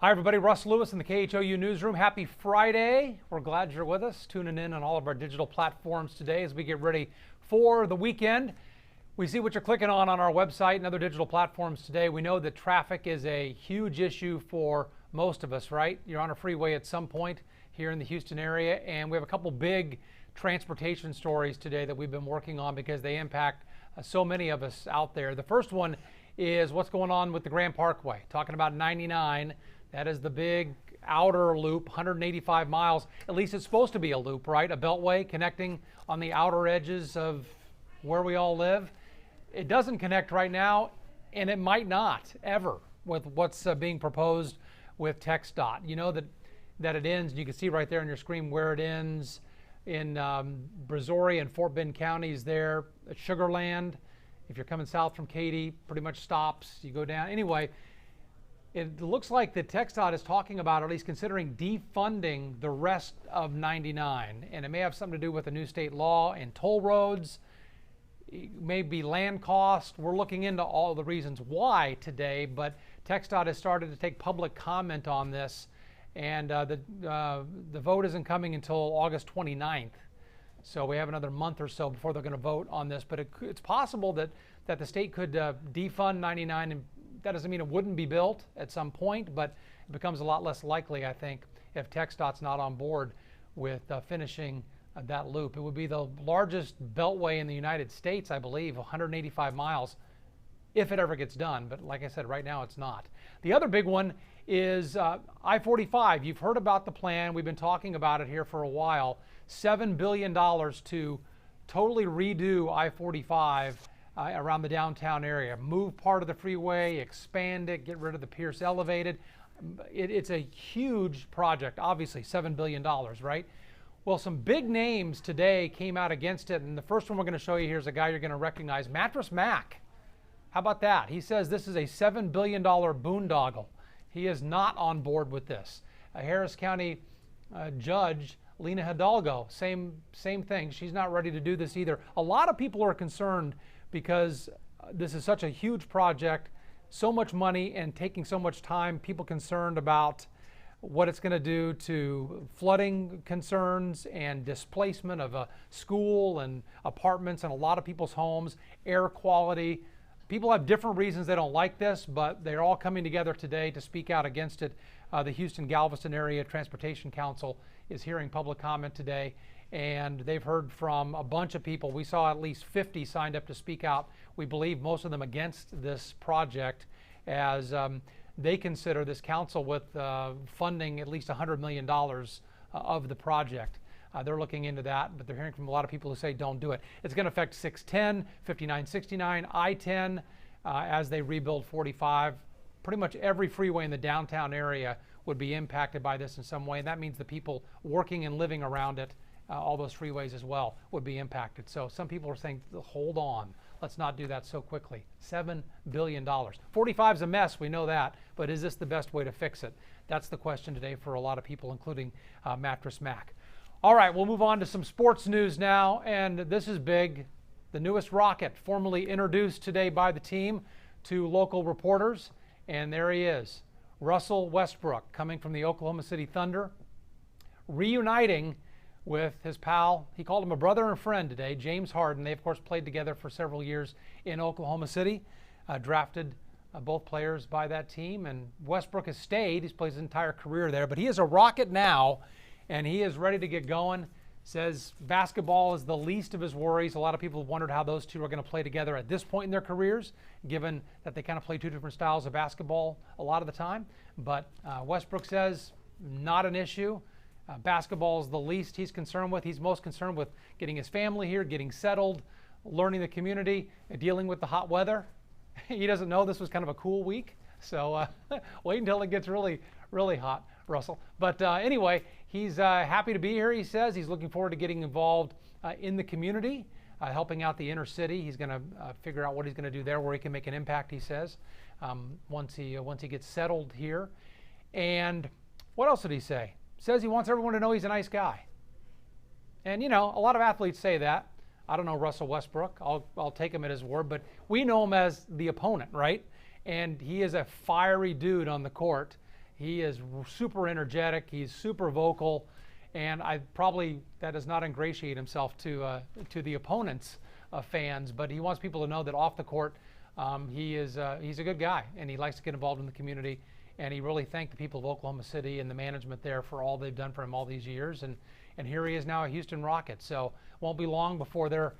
Hi, everybody. Russ Lewis in the KHOU newsroom. Happy Friday. We're glad you're with us, tuning in on all of our digital platforms today as we get ready for the weekend. We see what you're clicking on our website and other digital platforms today. We know that traffic is a huge issue for most of us, right? You're on a freeway at some point here in the Houston area, and we have a couple big transportation stories today that we've been working on because they impact so many of us out there. The first one is what's going on with the Grand Parkway. Talking about 99. That is the big outer loop, 185 miles. At least it's supposed to be a loop, right? A beltway connecting on the outer edges of where we all live. It doesn't connect right now, and it might not ever with what's being proposed with TxDOT. You know that it ends, and you can see right there on your screen where it ends in Brazoria and Fort Bend counties there at Sugar Land. If you're coming south from Katy, pretty much stops. You go down. Anyway, it looks like the TxDOT is talking about, or at least considering, defunding the rest of 99. And it may have something to do with a new state law and toll roads. It may be land cost. We're looking into all the reasons why today, but TxDOT has started to take public comment on this. And the vote isn't coming until August 29th. So we have another month or so before they're going to vote on this. But it's possible that the state could defund 99, and that doesn't mean it wouldn't be built at some point, but it becomes a lot less likely, I think, if TxDOT's not on board with finishing that loop. It would be the largest beltway in the United States, I believe, 185 miles, if it ever gets done. But like I said, right now it's not. The other big one is I-45. You've heard about the plan. We've been talking about it here for a while. $7 billion to totally redo I-45 around the downtown area. Move part of the freeway, expand it, get rid of the Pierce Elevated. It's a huge project, obviously, $7 billion, right? Well, some big names today came out against it, and the first one we're going to show you here is a guy you're going to recognize, Mattress Mac. How about that? He says this is a $7 billion boondoggle. He is not on board with this. A Harris County judge, Lena Hidalgo, same thing. She's not ready to do this either. A lot of people are concerned because this is such a huge project, so much money and taking so much time. People concerned about what it's going to do to flooding concerns and displacement of a school and apartments and a lot of people's homes, air quality. People have different reasons they don't like this, but they're all coming together today to speak out against it. The Houston-Galveston Area Transportation Council is hearing public comment today, and they've heard from a bunch of people. We saw at least 50 signed up to speak out. We believe most of them against this project, as they consider this council with funding at least $100 million of the project. They're looking into that, but they're hearing from a lot of people who say don't do it. It's going to affect 610, 5969, I-10 as they rebuild 45. Pretty much every freeway in the downtown area would be impacted by this in some way, and that means the people working and living around it, all those freeways as well, would be impacted. So some people are saying, hold on, let's not do that so quickly. $7 billion. 45 is a mess, we know that, but is this the best way to fix it? That's the question today for a lot of people, including Mattress Mac. All right, we'll move on to some sports news now, and this is big. The newest rocket, formally introduced today by the team to local reporters, and there he is, Russell Westbrook, coming from the Oklahoma City Thunder, reuniting with his pal. He called him a brother and a friend today, James Harden. They, of course, played together for several years in Oklahoma City, drafted both players by that team, and Westbrook has stayed. He's played his entire career there, but he is a Rocket now, and he is ready to get going. Says basketball is the least of his worries. A lot of people have wondered how those two are going to play together at this point in their careers, given that they kind of play two different styles of basketball a lot of the time. But Westbrook says not an issue. Basketball is the least he's concerned with. He's most concerned with getting his family here, getting settled, learning the community, dealing with the hot weather. He doesn't know this was kind of a cool week, so wait until it gets really, really hot, Russell. But anyway, he's happy to be here, he says. He's looking forward to getting involved in the community, helping out the inner city. He's going to figure out what he's going to do there, where he can make an impact, he says, once he gets settled here. And what else did he say? Says he wants everyone to know he's a nice guy. And, you know, a lot of athletes say that. I don't know Russell Westbrook. I'll take him at his word, but we know him as the opponent, right? And he is a fiery dude on the court. He is super energetic. He's super vocal, and that does not ingratiate himself to the opponents' fans. But he wants people to know that off the court, he's a good guy, and he likes to get involved in the community. And he really thanked the people of Oklahoma City and the management there for all they've done for him all these years. And here he is now at Houston Rockets. So won't be long before they're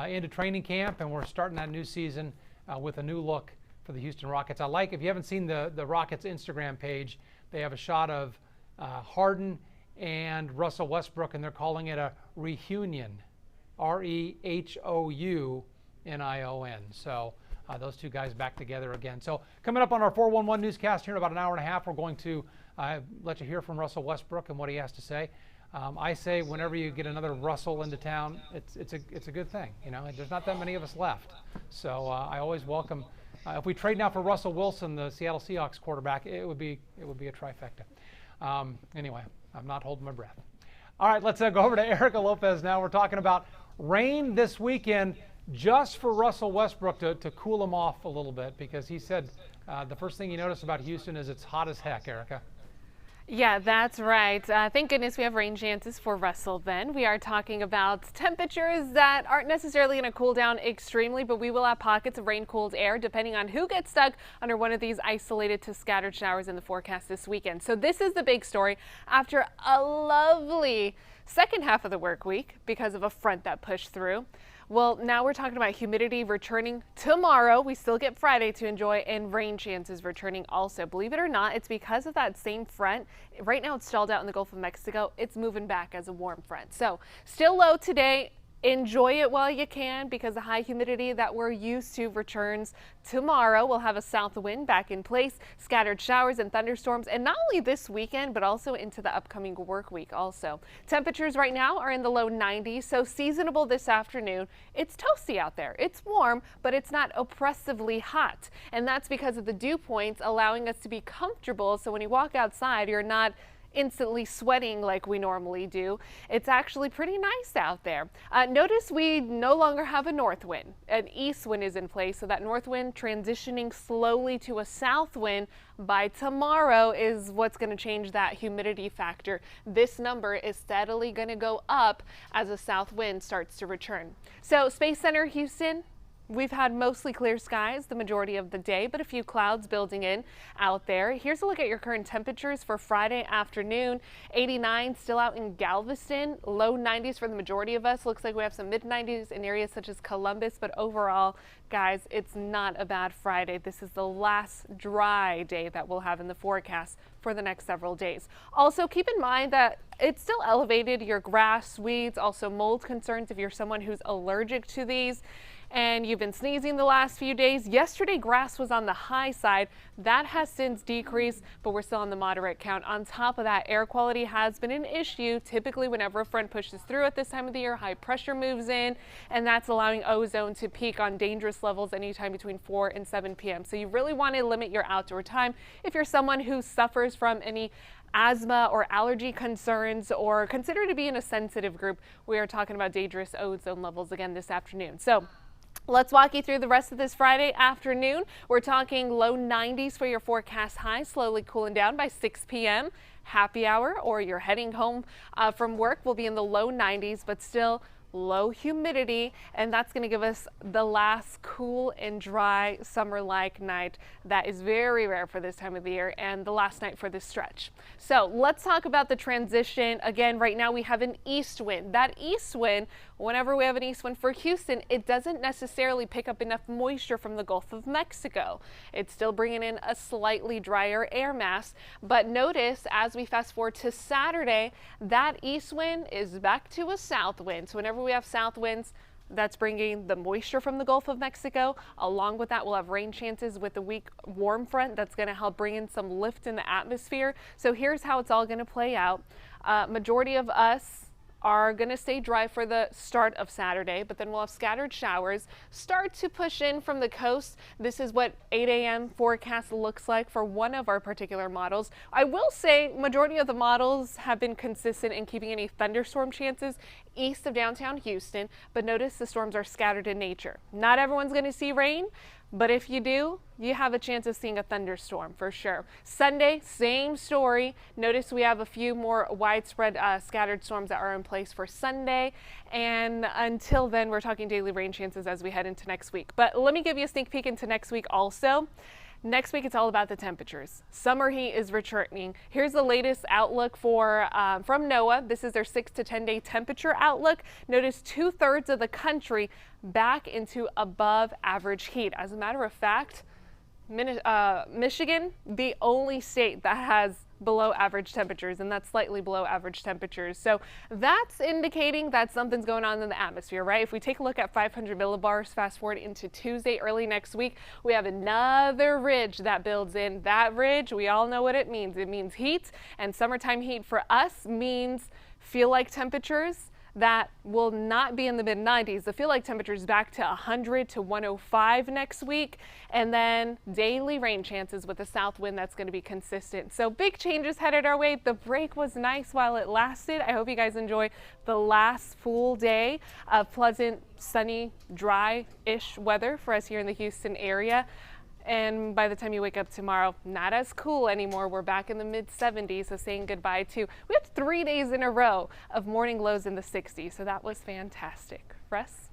into training camp, and we're starting that new season with a new look for the Houston Rockets. If you haven't seen the Rockets Instagram page, they have a shot of Harden and Russell Westbrook, and they're calling it a reunion, REHOUNION. So those two guys back together again. So coming up on our 411 newscast here in about an hour and a half, we're going to let you hear from Russell Westbrook and what he has to say. I say whenever you get another Russell into town, it's a good thing. You know, there's not that many of us left, so I always welcome. If we trade now for Russell Wilson, the Seattle Seahawks quarterback, it would be a trifecta. Anyway, I'm not holding my breath. All right, let's go over to Erica Lopez now. We're talking about rain this weekend just for Russell Westbrook to cool him off a little bit, because he said the first thing he noticed about Houston is it's hot as heck, Erica. Yeah, that's right. Thank goodness we have rain chances for Russell then. We are talking about temperatures that aren't necessarily going to cool down extremely, but we will have pockets of rain-cooled air depending on who gets stuck under one of these isolated to scattered showers in the forecast this weekend. So this is the big story after a lovely second half of the work week because of a front that pushed through. Well, now we're talking about humidity returning tomorrow. We still get Friday to enjoy, and rain chances returning also. Believe it or not, it's because of that same front. Right now it's stalled out in the Gulf of Mexico. It's moving back as a warm front. So still low today. Enjoy it while you can, because the high humidity that we're used to returns tomorrow. We'll have a south wind back in place, scattered showers and thunderstorms, and not only this weekend, but also into the upcoming work week also. Temperatures right now are in the low 90s, so seasonable this afternoon. It's toasty out there. It's warm, but it's not oppressively hot. And that's because of the dew points allowing us to be comfortable. So when you walk outside, you're not instantly sweating like we normally do. It's actually pretty nice out there. Notice we no longer have a north wind. An east wind is in place, so that north wind transitioning slowly to a south wind by tomorrow is what's going to change that humidity factor. This number is steadily going to go up as a south wind starts to return. So Space Center Houston, we've had mostly clear skies the majority of the day, but a few clouds building in out there. Here's a look at your current temperatures for Friday afternoon. 89 still out in Galveston, low 90s for the majority of us. Looks like we have some mid 90s in areas such as Columbus, but overall, guys, it's not a bad Friday. This is the last dry day that we'll have in the forecast for the next several days. Also, keep in mind that it's still elevated, your grass, weeds, also mold concerns if you're someone who's allergic to these and you've been sneezing the last few days. Yesterday, grass was on the high side. That has since decreased, but we're still on the moderate count. On top of that, air quality has been an issue. Typically, whenever a front pushes through at this time of the year, high pressure moves in, and that's allowing ozone to peak on dangerous levels anytime between 4 and 7 p.m. So you really want to limit your outdoor time. If you're someone who suffers from any asthma or allergy concerns or consider to be in a sensitive group, we are talking about dangerous ozone levels again this afternoon. So let's walk you through the rest of this Friday afternoon. We're talking low 90s for your forecast high, slowly cooling down by 6 p.m. Happy hour or you're heading home from work will be in the low 90s, but still low humidity, and that's going to give us the last cool and dry summer-like night that is very rare for this time of the year, and the last night for this stretch. So let's talk about the transition. Again, right now we have an east wind. That east wind, whenever we have an east wind for Houston, it doesn't necessarily pick up enough moisture from the Gulf of Mexico. It's still bringing in a slightly drier air mass, but notice as we fast forward to Saturday, that east wind is back to a south wind. So whenever we have south winds, that's bringing the moisture from the Gulf of Mexico. Along with that, we'll have rain chances with a weak warm front that's going to help bring in some lift in the atmosphere. So here's how it's all going to play out. Majority of us are going to stay dry for the start of Saturday, but then we'll have scattered showers start to push in from the coast. This is what 8 a.m. forecast looks like for one of our particular models. I will say majority of the models have been consistent in keeping any thunderstorm chances east of downtown Houston, but notice the storms are scattered in nature. Not everyone's going to see rain, but if you do, you have a chance of seeing a thunderstorm for sure. Sunday, same story. Notice we have a few more widespread scattered storms that are in place for Sunday. And until then, we're talking daily rain chances as we head into next week. But let me give you a sneak peek into next week also. Next week, it's all about the temperatures. Summer heat is returning. Here's the latest outlook for from NOAA. This is their 6 to 10 day temperature outlook. Notice 2/3 of the country back into above average heat. As a matter of fact, Michigan, the only state that has below average temperatures, and that's slightly below average temperatures. So that's indicating that something's going on in the atmosphere, right? If we take a look at 500 millibars, fast forward into Tuesday, early next week, we have another ridge that builds in. That ridge, we all know what it means. It means heat, and summertime heat for us means feel-like temperatures that will not be in the mid-90s. The feel-like temperatures back to 100 to 105 next week, and then daily rain chances with a south wind that's going to be consistent. So big changes headed our way. The break was nice while it lasted. I hope you guys enjoy the last full day of pleasant, sunny, dry-ish weather for us here in the Houston area. And by the time you wake up tomorrow, not as cool anymore. We're back in the mid-70s, so saying goodbye to, we had 3 days in a row of morning lows in the 60s, so that was fantastic. Russ?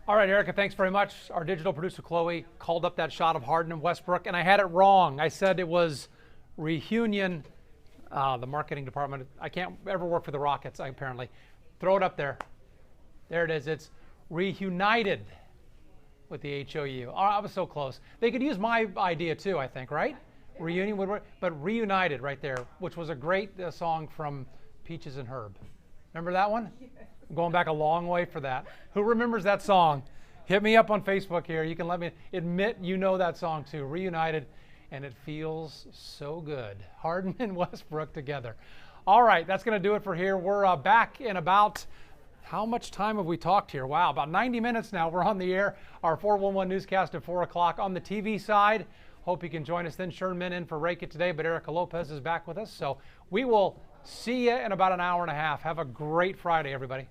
All right, Erica, thanks very much. Our digital producer, Chloe, called up that shot of Harden and Westbrook, and I had it wrong. I said it was reunion. The marketing department, I can't ever work for the Rockets, apparently. Throw it up there. There it is. It's reunited with the HOU. Oh, I was so close. They could use my idea too, I think, right? Reunion would work, but reunited right there, which was a great song from Peaches and Herb. Remember that one? I'm going back a long way for that. Who remembers that song? Hit me up on Facebook here. You can let me admit you know that song too. Reunited, and it feels so good. Harden and Westbrook together. All right, that's going to do it for here. We're back in about, how much time have we talked here? Wow, about 90 minutes now. We're on the air. Our 411 newscast at 4 o'clock on the TV side. Hope you can join us then. Sherman in for Rake It today, but Erica Lopez is back with us. So we will see you in about an hour and a half. Have a great Friday, everybody.